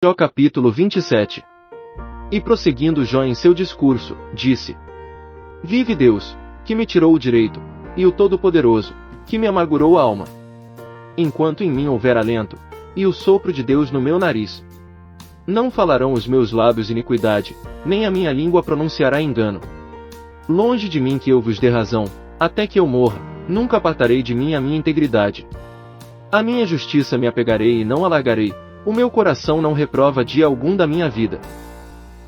Jó capítulo 27. E prosseguindo Jó em seu discurso, disse: Vive Deus, que me tirou o direito, e o Todo-Poderoso, que me amargurou a alma. Enquanto em mim houver alento, e o sopro de Deus no meu nariz, não falarão os meus lábios iniquidade, nem a minha língua pronunciará engano. Longe de mim que eu vos dê razão, até que eu morra, nunca apartarei de mim a minha integridade. A minha justiça me apegarei e não alargarei, o meu coração não reprova dia algum da minha vida.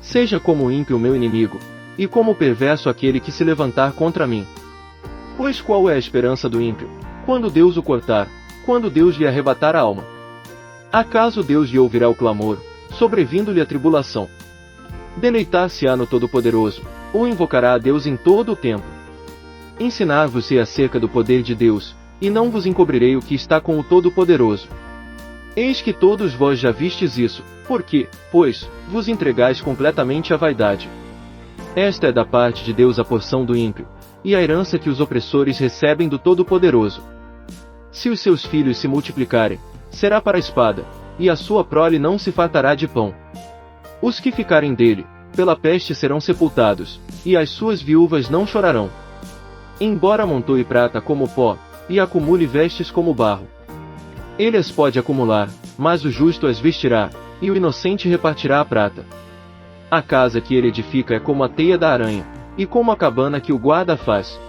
Seja como o ímpio meu inimigo, e como o perverso aquele que se levantar contra mim. Pois qual é a esperança do ímpio, quando Deus o cortar, quando Deus lhe arrebatar a alma? Acaso Deus lhe ouvirá o clamor, sobrevindo-lhe a tribulação? Deleitar-se-á no Todo-Poderoso, ou invocará a Deus em todo o tempo? Ensinar-vos-ei acerca do poder de Deus, e não vos encobrirei o que está com o Todo-Poderoso. Eis que todos vós já vistes isso, porque, pois, vos entregais completamente à vaidade. Esta é da parte de Deus a porção do ímpio, e a herança que os opressores recebem do Todo-Poderoso. Se os seus filhos se multiplicarem, será para a espada, e a sua prole não se fartará de pão. Os que ficarem dele, pela peste serão sepultados, e as suas viúvas não chorarão. Embora amontoe prata como pó, e acumule vestes como barro, ele as pode acumular, mas o justo as vestirá, e o inocente repartirá a prata. A casa que ele edifica é como a teia da aranha, e como a cabana que o guarda faz.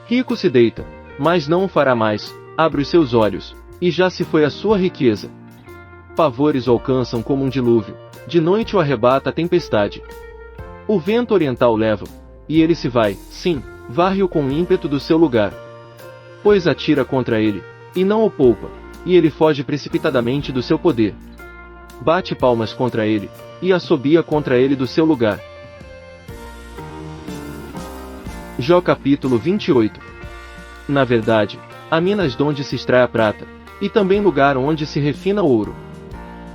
Rico se deita, mas não o fará mais, abre os seus olhos, e já se foi a sua riqueza. Pavores o alcançam como um dilúvio, de noite o arrebata a tempestade. O vento oriental leva, e ele se vai, sim, varre-o com o ímpeto do seu lugar. Pois atira contra ele, e não o poupa, e ele foge precipitadamente do seu poder. Bate palmas contra ele, e assobia contra ele do seu lugar. Jó capítulo 28. Na verdade, há minas donde se extrai a prata, e também lugar onde se refina o ouro.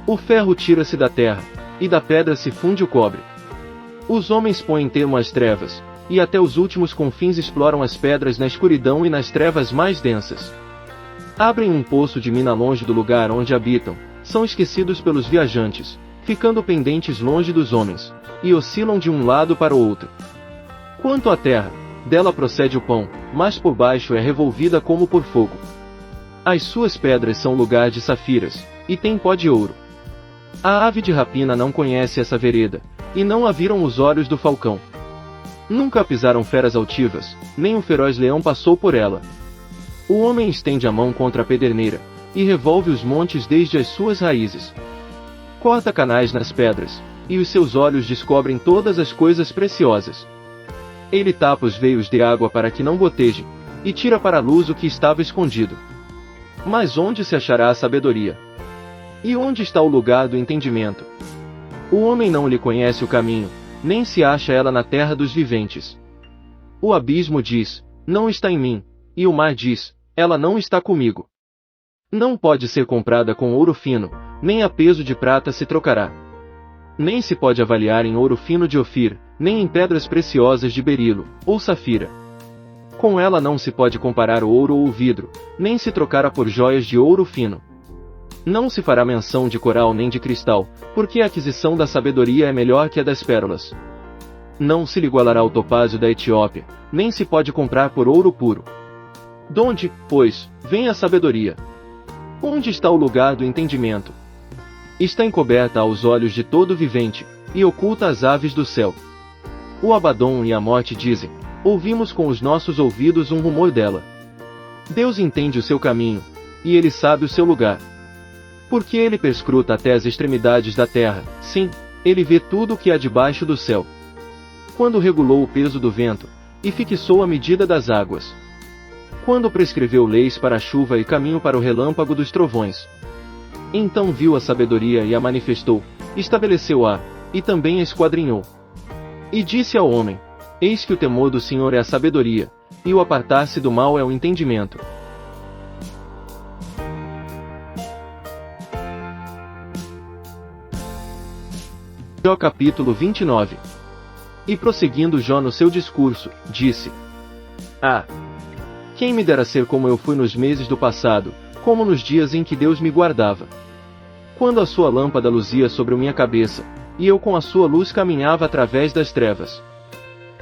O ferro tira-se da terra, e da pedra se funde o cobre. Os homens põem termo às trevas, e até os últimos confins exploram as pedras na escuridão e nas trevas mais densas. Abrem um poço de mina longe do lugar onde habitam, são esquecidos pelos viajantes, ficando pendentes longe dos homens, e oscilam de um lado para o outro. Quanto à terra, dela procede o pão, mas por baixo é revolvida como por fogo. As suas pedras são lugar de safiras, e tem pó de ouro. A ave de rapina não conhece essa vereda, e não a viram os olhos do falcão. Nunca pisaram feras altivas, nem um feroz leão passou por ela. O homem estende a mão contra a pederneira, e revolve os montes desde as suas raízes. Corta canais nas pedras, e os seus olhos descobrem todas as coisas preciosas. Ele tapa os veios de água para que não gotejem, e tira para a luz o que estava escondido. Mas onde se achará a sabedoria? E onde está o lugar do entendimento? O homem não lhe conhece o caminho, nem se acha ela na terra dos viventes. O abismo diz, não está em mim, e o mar diz, ela não está comigo. Não pode ser comprada com ouro fino, nem a peso de prata se trocará. Nem se pode avaliar em ouro fino de Ofir, nem em pedras preciosas de berilo, ou safira. Com ela não se pode comparar o ouro ou o vidro, nem se trocará por joias de ouro fino. Não se fará menção de coral nem de cristal, porque a aquisição da sabedoria é melhor que a das pérolas. Não se lhe igualará o topázio da Etiópia, nem se pode comprar por ouro puro. Donde, pois, vem a sabedoria? Onde está o lugar do entendimento? Está encoberta aos olhos de todo vivente, e oculta às aves do céu. O Abadom e a morte dizem, ouvimos com os nossos ouvidos um rumor dela. Deus entende o seu caminho, e ele sabe o seu lugar. Porque ele perscruta até as extremidades da terra, sim, ele vê tudo o que há debaixo do céu. Quando regulou o peso do vento, e fixou a medida das águas. Quando prescreveu leis para a chuva e caminho para o relâmpago dos trovões. Então viu a sabedoria e a manifestou, estabeleceu-a, e também a esquadrinhou. E disse ao homem, eis que o temor do Senhor é a sabedoria, e o apartar-se do mal é o entendimento. Jó capítulo 29. E prosseguindo Jó no seu discurso, disse: quem me dera ser como eu fui nos meses do passado, como nos dias em que Deus me guardava. quando a sua lâmpada luzia sobre minha cabeça, e eu com a sua luz caminhava através das trevas.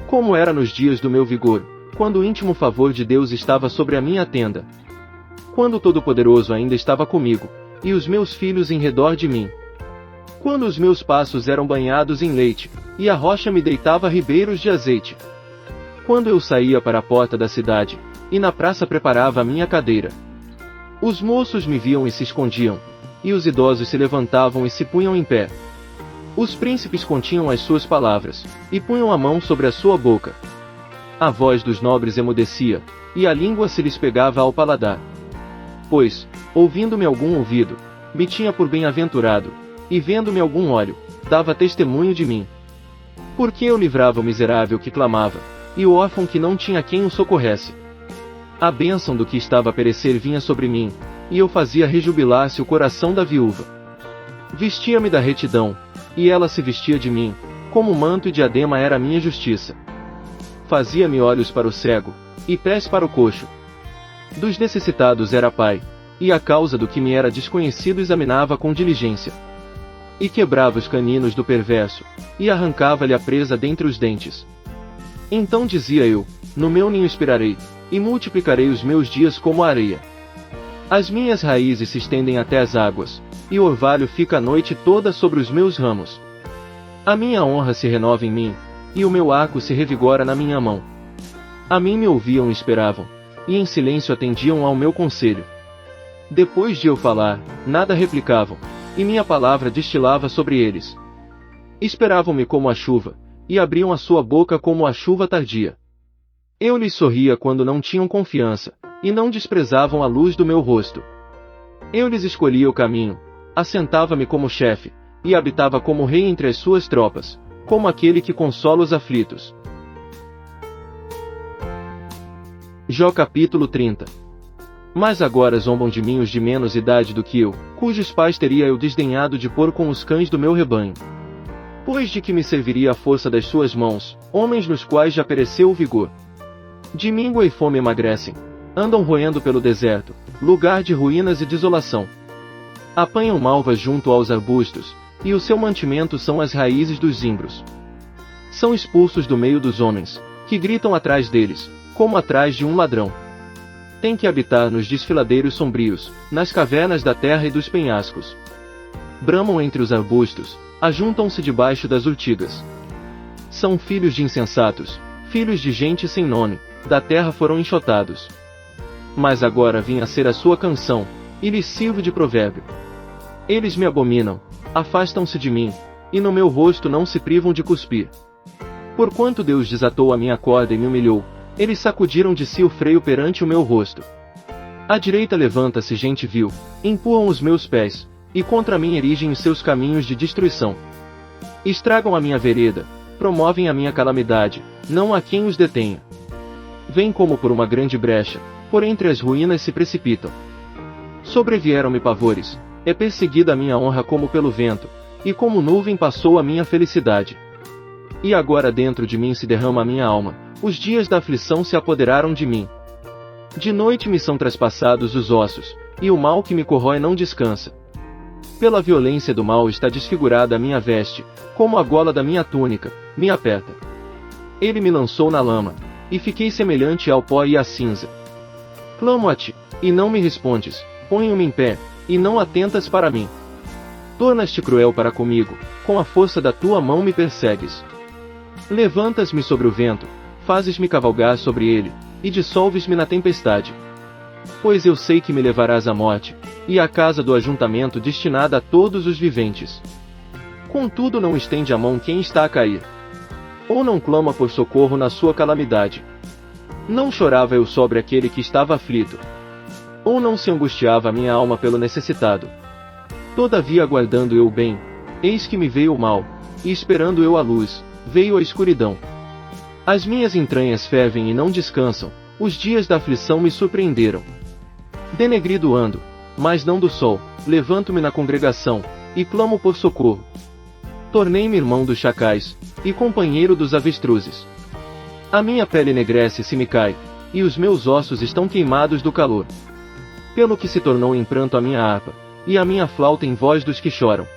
Como era nos dias do meu vigor, quando o íntimo favor de Deus estava sobre a minha tenda. Quando o Todo-Poderoso ainda estava comigo, e os meus filhos em redor de mim. Quando os meus passos eram banhados em leite, e a rocha me deitava ribeiros de azeite. Quando eu saía para a porta da cidade, e na praça preparava a minha cadeira. Os moços me viam e se escondiam, e os idosos se levantavam e se punham em pé. Os príncipes continham as suas palavras, e punham a mão sobre a sua boca. A voz dos nobres emudecia, e a língua se lhes pegava ao paladar. Pois, ouvindo-me algum ouvido, me tinha por bem-aventurado, e vendo-me algum olho, dava testemunho de mim. Porque eu livrava o miserável que clamava, e o órfão que não tinha quem o socorresse. A bênção do que estava a perecer vinha sobre mim, e eu fazia rejubilar-se o coração da viúva. Vestia-me da retidão, e ela se vestia de mim, como manto e diadema era a minha justiça. Fazia-me olhos para o cego, e pés para o coxo. Dos necessitados era pai, e a causa do que me era desconhecido examinava com diligência. E quebrava os caninos do perverso, e arrancava-lhe a presa dentre os dentes. Então dizia eu, no meu ninho esperarei, e multiplicarei os meus dias como a areia. As minhas raízes se estendem até as águas, e o orvalho fica a noite toda sobre os meus ramos. A minha honra se renova em mim, e o meu arco se revigora na minha mão. A mim me ouviam e esperavam, e em silêncio atendiam ao meu conselho. Depois de eu falar, nada replicavam, e minha palavra destilava sobre eles. Esperavam-me como a chuva, e abriam a sua boca como a chuva tardia. Eu lhes sorria quando não tinham confiança, e não desprezavam a luz do meu rosto. Eu lhes escolhia o caminho, assentava-me como chefe, e habitava como rei entre as suas tropas, como aquele que consola os aflitos. Jó capítulo 30. Mas agora zombam de mim os de menos idade do que eu, cujos pais teria eu desdenhado de pôr com os cães do meu rebanho. Pois de que me serviria a força das suas mãos, homens nos quais já pereceu o vigor? De míngua e fome emagrecem, andam roendo pelo deserto, lugar de ruínas e desolação. Apanham malvas junto aos arbustos, e o seu mantimento são as raízes dos zimbros. São expulsos do meio dos homens, que gritam atrás deles, como atrás de um ladrão. Têm que habitar nos desfiladeiros sombrios, nas cavernas da terra e dos penhascos. Bramam entre os arbustos, ajuntam-se debaixo das urtigas. São filhos de insensatos, filhos de gente sem nome, da terra foram enxotados. Mas agora vim a ser a sua canção, e lhes sirvo de provérbio. Eles me abominam, afastam-se de mim, e no meu rosto não se privam de cuspir. Porquanto Deus desatou a minha corda e me humilhou, eles sacudiram de si o freio perante o meu rosto. À direita levanta-se gente vil, empurram os meus pés, e contra mim erigem os seus caminhos de destruição. Estragam a minha vereda, promovem a minha calamidade, não há quem os detenha. Vêm como por uma grande brecha, por entre as ruínas se precipitam. Sobrevieram-me pavores, é perseguida a minha honra como pelo vento, e como nuvem passou a minha felicidade. E agora dentro de mim se derrama a minha alma, os dias da aflição se apoderaram de mim. De noite me são traspassados os ossos, e o mal que me corrói não descansa. Pela violência do mal está desfigurada a minha veste, como a gola da minha túnica, me aperta. Ele me lançou na lama, e fiquei semelhante ao pó e à cinza. Clamo a ti, e não me respondes, ponho-me em pé, e não atentas para mim. Tornas-te cruel para comigo, com a força da tua mão me persegues. Levantas-me sobre o vento, fazes-me cavalgar sobre ele, e dissolves-me na tempestade. Pois eu sei que me levarás à morte, e à casa do ajuntamento destinada a todos os viventes. Contudo não estende a mão quem está a cair. Ou não clama por socorro na sua calamidade. Não chorava eu sobre aquele que estava aflito. Ou não se angustiava a minha alma pelo necessitado. Todavia aguardando eu o bem, eis que me veio o mal, e esperando eu a luz, veio a escuridão. As minhas entranhas fervem e não descansam, os dias da aflição me surpreenderam. Denegrido ando, mas não do sol, levanto-me na congregação, e clamo por socorro. Tornei-me irmão dos chacais, e companheiro dos avestruzes. A minha pele enegrece se me cai, e os meus ossos estão queimados do calor. Pelo que se tornou em pranto a minha harpa, e a minha flauta em voz dos que choram.